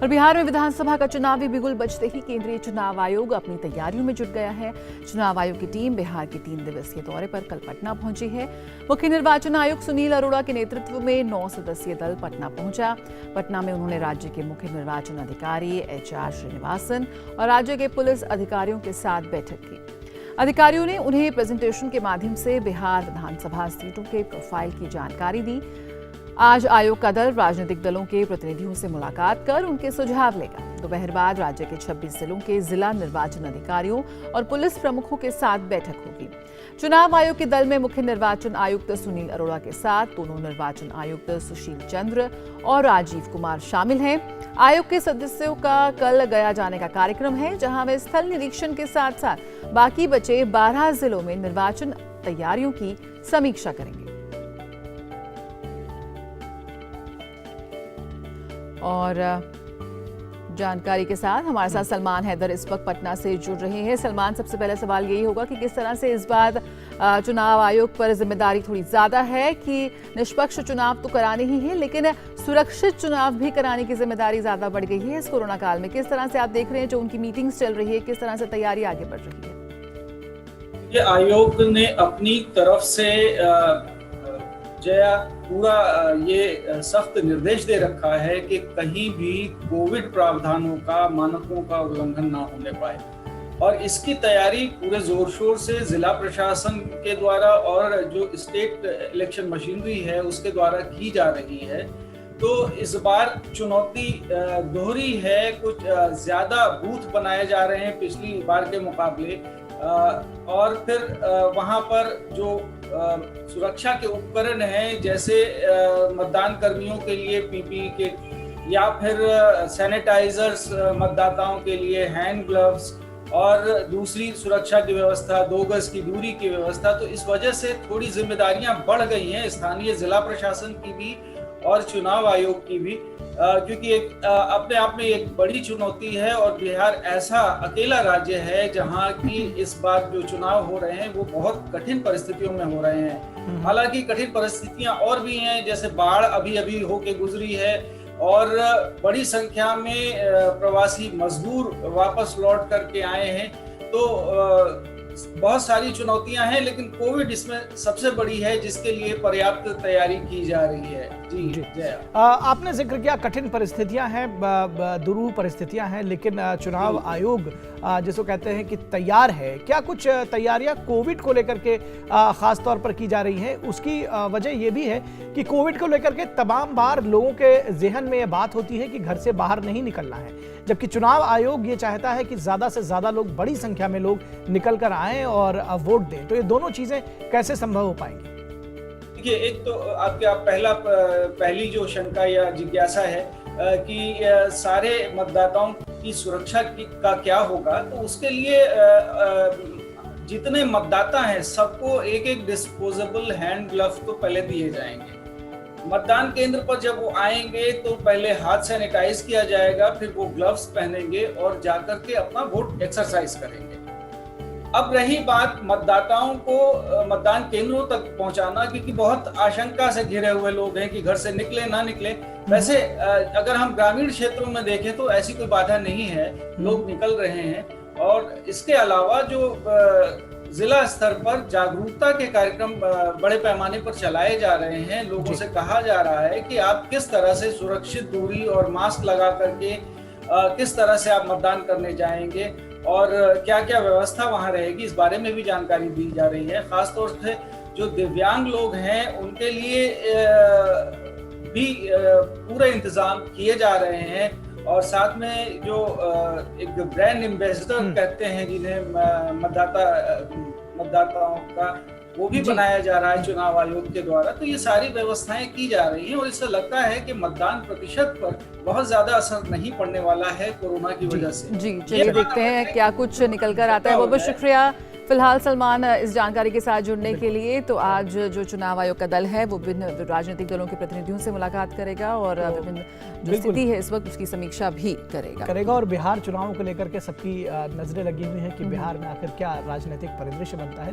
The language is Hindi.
और बिहार में विधानसभा का चुनावी बिगुल बजते ही केंद्रीय चुनाव आयोग अपनी तैयारियों में जुट गया है। चुनाव आयोग की टीम बिहार के 3 दिवसीय दौरे पर कल पटना पहुंची है। मुख्य निर्वाचन आयुक्त सुनील अरोड़ा के नेतृत्व में 9 सदस्यीय दल पटना पहुंचा। पटना में उन्होंने राज्य के मुख्य निर्वाचन अधिकारी HR श्रीनिवासन और राज्य के पुलिस अधिकारियों के साथ बैठक की। अधिकारियों ने उन्हें प्रेजेंटेशन के माध्यम से बिहार विधानसभा सीटों के प्रोफाइल की जानकारी दी। आज आयोग का दल राजनीतिक दलों के प्रतिनिधियों से मुलाकात कर उनके सुझाव लेगा। दोपहर बाद राज्य के 26 जिलों के जिला निर्वाचन अधिकारियों और पुलिस प्रमुखों के साथ बैठक होगी। चुनाव आयोग के दल में मुख्य निर्वाचन आयुक्त सुनील अरोड़ा के साथ दोनों निर्वाचन आयुक्त सुशील चंद्र और राजीव कुमार शामिल हैं। आयोग के सदस्यों का कल गया जाने का कार्यक्रम है, जहां वे स्थल निरीक्षण के साथ साथ बाकी बचे 12 जिलों में निर्वाचन तैयारियों की समीक्षा करेंगे। और जानकारी के साथ हमारे साथ सलमान हैदर इस वक्त पटना से जुड़ रहे हैं। सलमान, सबसे पहला सवाल यही होगा कि किस तरह से इस बार चुनाव आयोग पर जिम्मेदारी थोड़ी ज्यादा है कि निष्पक्ष चुनाव तो कराने ही है, लेकिन सुरक्षित चुनाव भी कराने की जिम्मेदारी ज्यादा बढ़ गई है इस कोरोना काल में। किस तरह से आप देख रहे हैं जो उनकी मीटिंग्स चल रही है, किस तरह से तैयारी आगे बढ़ रही है? ये आयोग ने अपनी तरफ से पूरा ये सख्त निर्देश दे रखा है कि कहीं भी कोविड प्रावधानों का, मानकों का उल्लंघन ना होने पाए, और इसकी तैयारी पूरे जोर शोर से जिला प्रशासन के द्वारा और जो स्टेट इलेक्शन मशीनरी है उसके द्वारा की जा रही है। तो इस बार चुनौती दोहरी है, कुछ ज्यादा बूथ बनाए जा रहे हैं पिछली बार के मुकाबले, और फिर वहां पर जो सुरक्षा के उपकरण हैं, जैसे मतदान कर्मियों के लिए PPE किट या फिर सैनिटाइजर्स, मतदाताओं के लिए हैंड ग्लव्स और दूसरी सुरक्षा की व्यवस्था, 2 गज की दूरी की व्यवस्था। तो इस वजह से थोड़ी जिम्मेदारियां बढ़ गई हैं स्थानीय जिला प्रशासन की भी और चुनाव आयोग की भी, क्योंकि एक अपने आप में एक बड़ी चुनौती है और बिहार ऐसा अकेला राज्य है जहां की इस बार जो चुनाव हो रहे हैं वो बहुत कठिन परिस्थितियों में हो रहे हैं। हालांकि कठिन परिस्थितियां और भी हैं, जैसे बाढ़ अभी होके गुजरी है और बड़ी संख्या में प्रवासी मजदूर वापस लौट करके आए हैं। तो बहुत सारी चुनौतियां हैं, लेकिन कोविड इसमें सबसे बड़ी है जिसके लिए पर्याप्त तैयारी की जा रही है। जी जय। आपने जिक्र किया कठिन परिस्थितियां हैं, दुरूह परिस्थितियां हैं, लेकिन चुनाव आयोग जिसको कहते हैं कि तैयार है। क्या कुछ तैयारियां कोविड को लेकर के खास तौर पर की जा रही हैं? उसकी वजह यह भी है कि कोविड को लेकर के तमाम बार लोगों के जहन में यह बात होती है कि घर से बाहर नहीं निकलना है, जबकि चुनाव आयोग ये चाहता है कि ज्यादा से ज्यादा लोग, बड़ी संख्या में लोग निकल कर आएं और वोट दें। तो ये दोनों चीजें कैसे संभव हो पाएंगी? देखिए, एक तो पहली जो शंका या जिज्ञासा है कि सारे मतदाताओं की सुरक्षा का क्या होगा, तो उसके लिए जितने मतदाता हैं सबको एक डिस्पोजेबल हैंड ग्लव्स तो पहले दिए जाएंगे। मतदान केंद्र पर जब वो आएंगे तो पहले हाथ सैनिटाइज किया जाएगा, फिर वो ग्लव्स पहनेंगे और जाकर के अपना वोट एक्सरसाइज करेंगे। अब रही बात मतदाताओं को मतदान केंद्रों तक पहुंचाना, क्योंकि बहुत आशंका से घिरे हुए लोग हैं कि घर से निकले ना निकले। वैसे अगर हम ग्रामीण क्षेत्रों में देखें तो ऐसी कोई बाधा नहीं है, लोग निकल रहे हैं। और इसके अलावा जो जिला स्तर पर जागरूकता के कार्यक्रम बड़े पैमाने पर चलाए जा रहे हैं। लोगों से कहा जा रहा है कि आप किस तरह से सुरक्षित दूरी और मास्क लगा करके किस तरह से आप मतदान करने जाएंगे और क्या क्या व्यवस्था वहां रहेगी, इस बारे में भी जानकारी दी जा रही है। खासतौर से जो दिव्यांग लोग हैं उनके लिए भी पूरे इंतजाम किए जा रहे हैं, और साथ में जो एक ब्रांड एम्बेसडर कहते हैं जिन्हें मतदाताओं का, वो भी बनाया जा रहा है चुनाव आयोग के द्वारा। तो ये सारी व्यवस्थाएं की जा रही हैं और इससे लगता है कि मतदान प्रतिशत पर बहुत ज्यादा असर नहीं पड़ने वाला है कोरोना की वजह से। जी चलिए देखते हैं क्या कुछ निकल कर आता है। बहुत बहुत शुक्रिया फिलहाल सलमान इस जानकारी के साथ जुड़ने के लिए। तो आज जो चुनाव आयोग का दल है वो विभिन्न राजनीतिक दलों के प्रतिनिधियों से मुलाकात करेगा और विभिन्न जो स्थिति है इस वक्त उसकी समीक्षा भी करेगा। और बिहार चुनावों को लेकर के सबकी नजरें लगी हुई हैं कि बिहार में आखिर क्या राजनीतिक परिदृश्य बनता है।